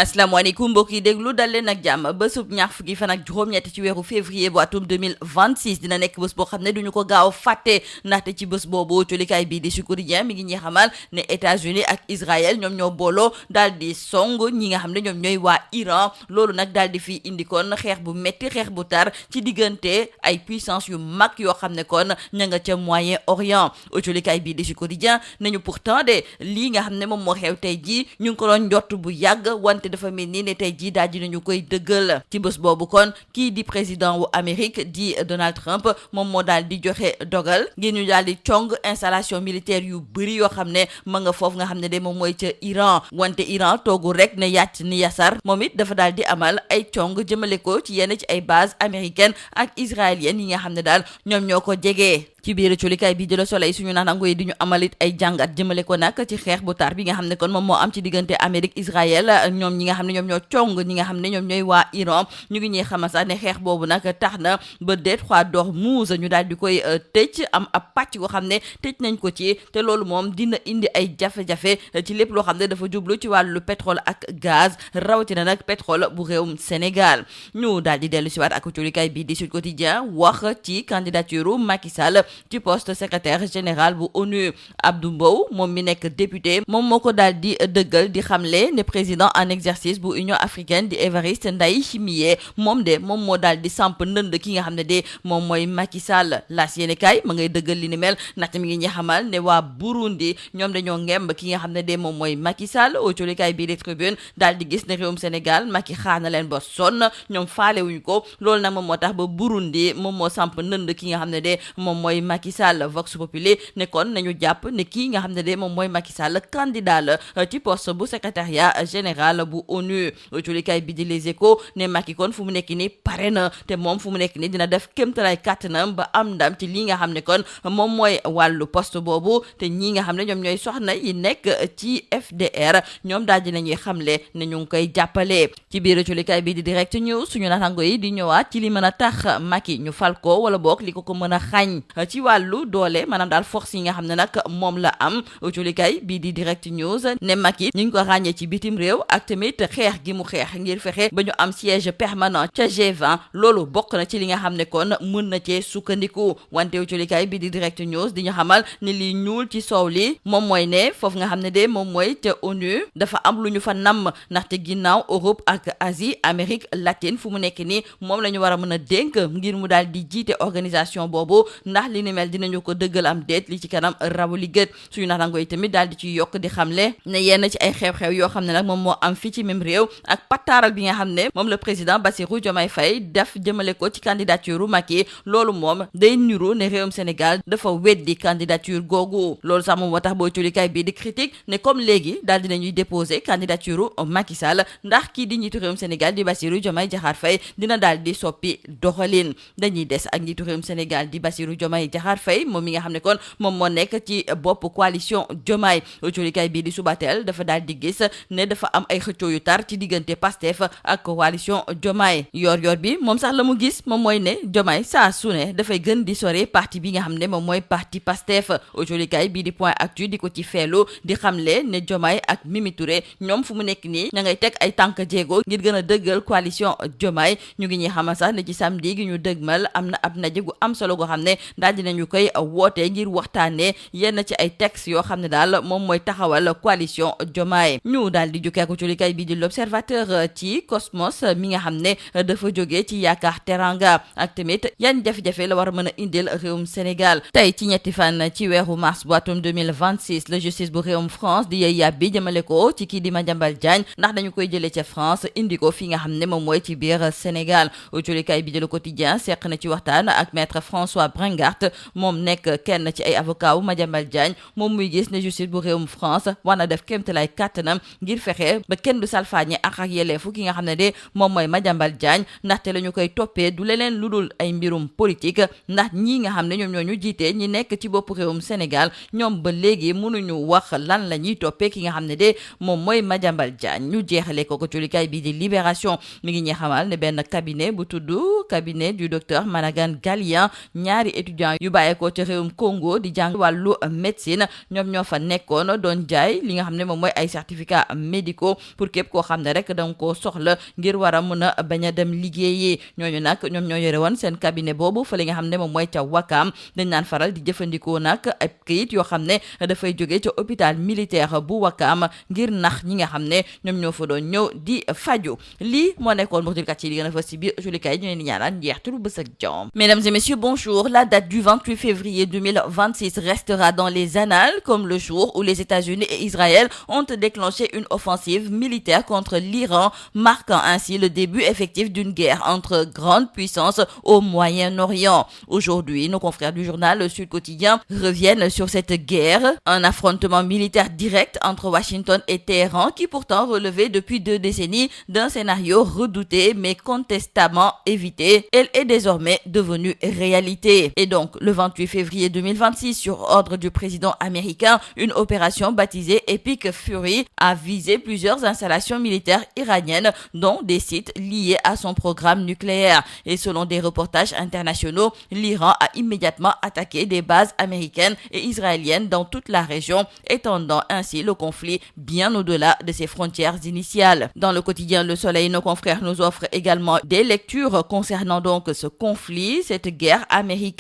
asalaamaaleykum mbokk yi déglu dal leen ak jàmm bésub ñaar fukki fan ak juróom-ñett ci weeru février bu atum 2026 dina nekk bés boo xam ne duñu ko gaaw fàtte ndaxte ci bés boobu colikaay bii di Sud Quotidien mi ngi ñuy xamal ne États-Unis ak Israël ñoom ñoo booloo daal di song ñi nga xam ne ñoom ñooy waa Iran loolu nag daal di fi indi kon xeex bu metti xeex bu tar ci diggante ay puissance yu mag yoo xam ne kon ña nga ca Moyen-Orient colikaay bii di Sud Quotidien nañu pourtant de lii nga xam ne moom moo xew tey jii ñu ngi ko doon njott bu yàgg te dafa mel ni ne tey jii daal dinañu koy dëggal ci bés boobu kon kii di président wu Amérique di Donald Trump moom moo daal di joxe dogal ngir ñu daal di cong installation militaire yu bëri yoo xam ne ma nga foofu nga xam ne de moom mooy ca Iran wante Iran toogu rek ne yàcc ni yasar moom it dafa daal di amal ay cong jëmale ko ci yenn ci ay base américaine ak israélienne yi nga xam ne daal ñoom ñoo ko jegee ci biir colikaay bi di Le Soleil suñu naataango yi di ñu amalit ay jàngat jëmale ko nag ci xeex bu tar bi nga xam ne kon moom moo am ci diggante Amérique Israël ñoom ñi nga xam ne ñoom ñoo cong ñi nga xam ne ñoom ñooy waa Iran ñu ngi ñuy xamal sax ne xeex boobu nag tax na ba Détroit d'Ormuz ñu daal di koy tëj am ab pàcc koo xam ne tëj nañ ko ci te loolu moom dina indi ay jafe-jafe ci lépp loo xam ne dafa jublu ci wàllu pétrole ak gaz rawatina nag pétrole bu réewum Sénégal ñu daal di dellu si waat ak colikaay bi di Sud Quotidien wax ci candidature Macky Sall ci poste secrétaire général bu ONU Abdou Mbow moom mi nekk député moom moo ko daal di dëggal di xamle ne président en exercice bu Union africaine di Évariste Ndayishimiye moom moo daal di samp ndënd ki nga xam ne de moom mooy Macky Sall laas yéene kaay ma ngay dëggal li ni mel ndaxte mi ngi ñuy xamal ne waa Burundi ñoom dañoo ngemb ki nga xam ne de moom mooy Macky Sall au colikaay bii di Tribune daal di gis ne réewum Sénégal Macky xaar na leen ba sonn ñoom faale wuñu ko loolu nag moom moo tax ba Burundi moom moo samp ndënd ki nga xam ne de moom mooy Macky Sall Vox Populi ne kon nañu jàpp ne kii nga xam ne de moom mooy Macky Sall candidat la ci poste bu secrétariat général bu ONU colikaay bi di Les Échos ne Macky kon fu mu nekk ni pare na te moom fu mu nekk ni dina def kéemtalaay kàttanam ba am ndam ci lii nga xam ne kon moom mooy wàllu poste boobu te ñii nga xam ne ñoom ñooy soxna yi nekk ci FDR ñoom daal di nañuy xamle ne ñu ngi koy jàppale ci biir colikaay bi di Direct News suñu naataango yi di ñëwaat ci li mën a tax Macky ñu fal ko wala boog li ko mën a xañ ci wàllu doole maanaam daal force yi nga xam ne nag moom la am colikaay bii di Direct News ne Macky ñu ngi ko ràññee ci bitim réew ak tamit xeex gi mu xeex ngir fexe ba ñu am siège permanent ca G20 loolu bokk na ci li nga xam ne kon mën na cee sukkandiku wante colikaay bii di Direct News di ñu xamal ne li ñuul ci soow li moom mooy ne foofu nga xam ne de moom mooy ca ONU dafa am lu ñu fa namm ndaxte ginnaaw Europe ak Asie Amérique latine fu mu nekk ni moom la ñu war a mën a dénk ngir mu daal di jiite organisation boobu ndax li ni mel dinañu ko dëggal am déet li ci kanam rawu li gët suñu naataango yi tamit daal di ci yokk di xamle ne yenn ci ay xew-xew yoo xam ne nag moom moo am fii ci même réew ak pataaral bi nga xam ne moom le président Bassirou Diomaye Faye def jëmale ko ci candidature Macky loolu moom day niru ne réewum Sénégal dafa weddi candidature googu loolu sax moom moo tax boo culikaay bii di critique ne comme léegi daal dinañuy déposer candidature Macky Sall ndax kii di njiitu réewum Sénégal di Bassirou Diomaye Diakhar Faye dina daal di soppi doxalin dañuy des ak njiitu réewum Sénégal di Bassirou Diomaye Diakhar Faye moom mi nga xam ne kon moom moo nekk ci bopp coalition Diomaye colikaay bii di Subatel dafa daal di gis ne dafa am ay xëccoo yu tar ci diggante Pastef ak coalition Diomaye yor bi moom sax la mu gis moom mooy ne Diomaye saa su ne dafay gën di sore parti bi nga xam ne moom mooy parti Pastef colikaay bii di Point Actu di ko ci feelu di xamle ne Diomaye ak Mimi Touré ñoom fu mu nekk nii ña ngay teg ay tànk jéego ngir gën a dëggal coalition Diomaye ñu ngi ñuy xamal sax ne ci samedi gi ñu dëgmal am na ab ndaje gu am solo goo xam ne daal dinañu koy woote ngir waxtaanee yenn ci ay textes yoo xam ne daal moom mooy taxawal coalition Diomaye ñu daal di jukkee ko ci likay bi di l'Observateur ci Cosmos mi nga xam ne dafa jógee ci Yaakaar Teranga ak tamit yan jafe-jafe la war a mën a indil réewum Sénégal tey ci ñetti fan ci weeru mars bu atum 2026 la justice bu réewum France di yey yàbbi jëmale ko ci kii di Madiambal Diagne ndax dañu koy jëlee ca France indi ko fi nga xam ne moom mooy ci biir Sénégal ci likay bi di Le Quotidien seq na ci waxtaan ak maître François Bringart moom nekk kenn ci ay avocat wu Madiambal Diagne moom muy gis ne justice bu réewum France war na def kéemtalaay kàttanam ngir fexe ba kenn du salfaañe ak yelleefu ki nga xam ne de moom mooy Madiambal Diagne ndaxte la ñu koy toppee du leneen lu dul ay mbirum politique ndax ñii nga xam ne ñoom ñoo ñu jiite ñi nekk ci bopp réewum Sénégal ñoom ba léegi mënuñu wax lan la ñuy toppee ki nga xam ne de moom mooy Madiambal Diagne ñu jeexale ko culikaay bi di Libération mi ngi ñuy xamal ne benn cabinet bu tudd cabinet du docteur Managan Galien ñaari étudiants yu bàyyeekoo ci réewum Congo di jàng wàllu médecine ñoom ñoo fa nekkoon doon jaay li nga xam ne moom mooy ay certificats médicaux pour képp koo xam ne rek danga koo soxla ngir war a mën a bañ a dem liggéeyi ñooñu nag ñoom ñoo yore woon seen cabinet boobu fa li nga xam ne moom mooy ca Wakaam dañ naan faral di jëfandikoo nag ay kayit yoo xam ne dafay jóge ca hôpital militaire bu Wakaam ngir nax ñi nga xam ne ñoom ñoo fa doon ñëw di faju lii moo nekkoon mbokk yi di gën a fës ci biir julikaay ñu leen di ñaanal njeextalu bës ak jàmm. Mesdames et messieurs, bonjour. La date du 28 février 2026 restera dans les annales comme le jour où les États-Unis et Israël ont déclenché une offensive militaire contre l'Iran, marquant ainsi le début effectif d'une guerre entre grandes puissances au Moyen-Orient. Aujourd'hui, nos confrères du journal Le Sud Quotidien reviennent sur cette guerre, un affrontement militaire direct entre Washington et Téhéran qui pourtant relevait depuis 2 décennies d'un scénario redouté mais contestablement évité. Elle est désormais devenue réalité. Et donc, le 28 février 2026, sur ordre du président américain, une opération baptisée Epic Fury a visé plusieurs installations militaires iraniennes, dont des sites liés à son programme nucléaire. Et selon des reportages internationaux, l'Iran a immédiatement attaqué des bases américaines et israéliennes dans toute la région, étendant ainsi le conflit bien au-delà de ses frontières initiales. Dans le quotidien Le Soleil, nos confrères nous offrent également des lectures concernant donc ce conflit, cette guerre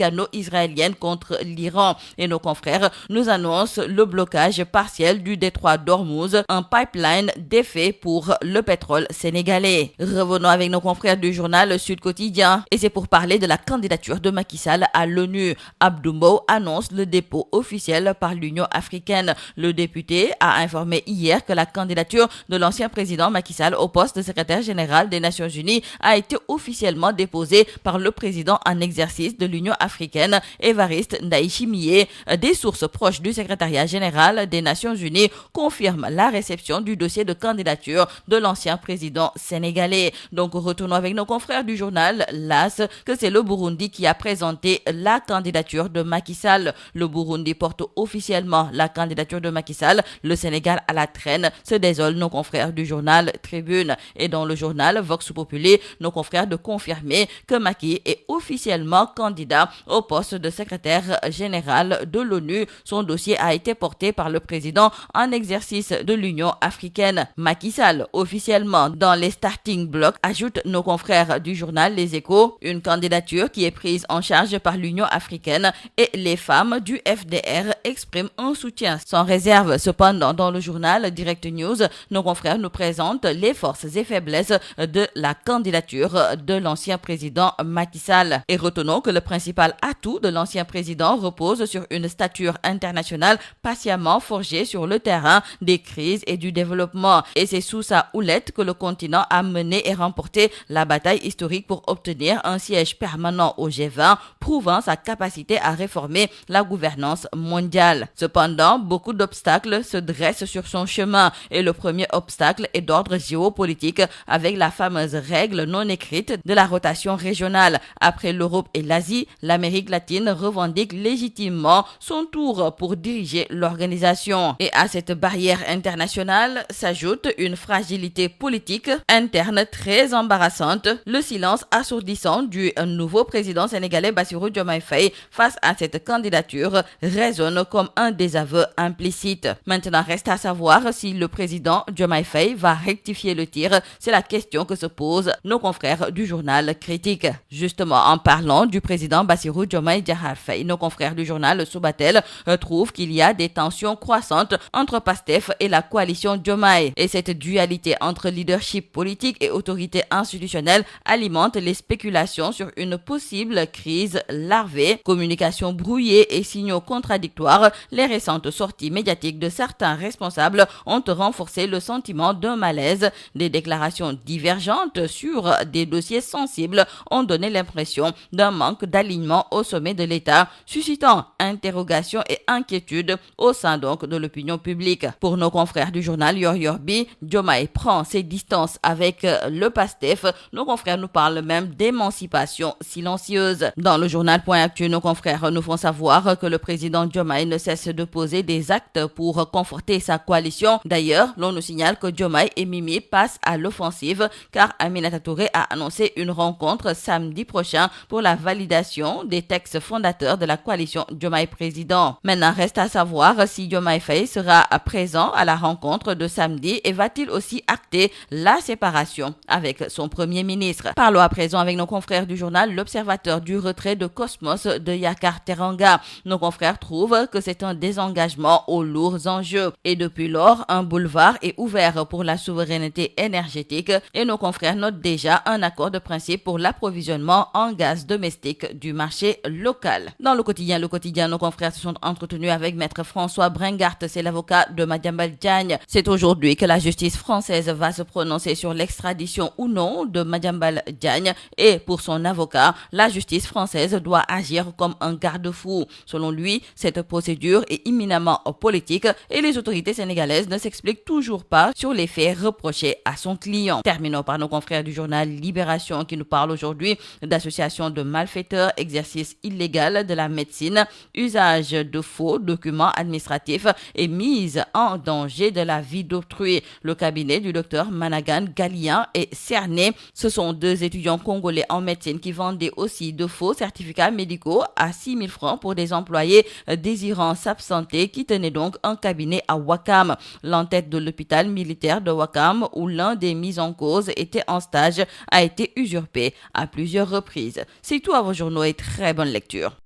américano-israélienne contre l'Iran. Et nos confrères nous annoncent le blocage partiel du détroit d'Ormuz, un pipeline défait pour le pétrole sénégalais. Revenons avec nos confrères du journal Sud Quotidien. Et c'est pour parler de la candidature de Macky Sall à l'ONU. Abdou Mbow annonce le dépôt officiel par l'Union africaine. Le député a informé hier que la candidature de l'ancien président Macky Sall au poste de secrétaire général des Nations Unies a été officiellement déposée par le président en exercice de l'Union africaine, Évariste Ndayishimiye. Des sources proches du secrétariat général des Nations Unies confirment la réception du dossier de candidature de l'ancien président sénégalais. Donc, retournons avec nos confrères du journal LAS que c'est le Burundi qui a présenté la candidature de Macky Sall. Le Burundi porte officiellement la candidature de Macky Sall. Le Sénégal à la traîne, se désolent nos confrères du journal Tribune. Et dans le journal Vox Populi, nos confrères de confirmer que Macky est officiellement candidat au poste de secrétaire général de l'ONU. Son dossier a été porté par le président en exercice de l'Union africaine. Macky Sall, officiellement dans les starting blocks, ajoute nos confrères du journal Les Échos, une candidature qui est prise en charge par l'Union africaine et les femmes du FDR expriment un soutien sans réserve. Cependant, dans le journal Direct News, nos confrères nous présentent les forces et faiblesses de la candidature de l'ancien président Macky Sall. Et retenons que le principal atout de l'ancien président repose sur une stature internationale patiemment forgée sur le terrain des crises et du développement. Et c'est sous sa houlette que le continent a mené et remporté la bataille historique pour obtenir un siège permanent au G20, prouvant sa capacité à réformer la gouvernance mondiale. Cependant, beaucoup d'obstacles se dressent sur son chemin et le premier obstacle est d'ordre géopolitique avec la fameuse règle non écrite de la rotation régionale. Après l'Europe et l'Asie, l'Amérique latine revendique légitimement son tour pour diriger l'organisation. Et à cette barrière internationale s'ajoute une fragilité politique interne très embarrassante. Le silence assourdissant du nouveau président sénégalais Bassirou Diomaye Faye face à cette candidature résonne comme un désaveu implicite. Maintenant, reste à savoir si le président Diomaye Faye va rectifier le tir. C'est la question que se posent nos confrères du journal Critique. Justement, en parlant du président Bassirou Diomaye Diakhar Faye, nos confrères du journal Subatel trouvent qu'il y a des tensions croissantes entre Pastef et la coalition Diomaye. Et cette dualité entre leadership politique et autorité institutionnelle alimente les spéculations sur une possible crise larvée. Communication brouillée et signaux contradictoires, les récentes sorties médiatiques de certains responsables ont renforcé le sentiment d'un malaise. Des déclarations divergentes sur des dossiers sensibles ont donné l'impression d'un manque d'alignement au sommet de l'État, suscitant interrogations et inquiétudes au sein donc de l'opinion publique. Pour nos confrères du journal Yor Yorbi, Diomaye prend ses distances avec le Pastef. Nos confrères nous parlent même d'émancipation silencieuse. Dans le journal Point Actu, nos confrères nous font savoir que le président Diomaye ne cesse de poser des actes pour conforter sa coalition. D'ailleurs, l'on nous signale que Diomaye et Mimi passent à l'offensive car Aminata Touré a annoncé une rencontre samedi prochain pour la validation des textes l'ex-fondateur de la coalition Diomaye Président. Maintenant, reste à savoir si Diomaye Faye sera présent à la rencontre de samedi et va-t-il aussi acter la séparation avec son premier ministre. Parlons à présent avec nos confrères du journal L'Observateur du retrait de Cosmos de Yakar Teranga. Nos confrères trouvent que c'est un désengagement aux lourds enjeux. Et depuis lors, un boulevard est ouvert pour la souveraineté énergétique et nos confrères notent déjà un accord de principe pour l'approvisionnement en gaz domestique du marché local. Dans le quotidien, nos confrères se sont entretenus avec Maître François Bringart, c'est l'avocat de Madiambal Diagne. C'est aujourd'hui que la justice française va se prononcer sur l'extradition ou non de Madiambal Diagne et pour son avocat, la justice française doit agir comme un garde-fou. Selon lui, cette procédure est imminemment politique et les autorités sénégalaises ne s'expliquent toujours pas sur les faits reprochés à son client. Terminons par nos confrères du journal Libération qui nous parle aujourd'hui d'association de malfaiteurs, exercice illégal de la médecine, usage de faux documents administratifs et mise en danger de la vie d'autrui. Le cabinet du docteur Managan Galien est cerné. Ce sont 2 étudiants congolais en médecine qui vendaient aussi de faux certificats médicaux à 6 000 francs pour des employés désirant s'absenter qui tenaient donc un cabinet à Ouakam. L'entête de l'hôpital militaire de Ouakam où l'un des mis en cause était en stage a été usurpé à plusieurs reprises. C'est tout à vos journaux et très bonne lecture.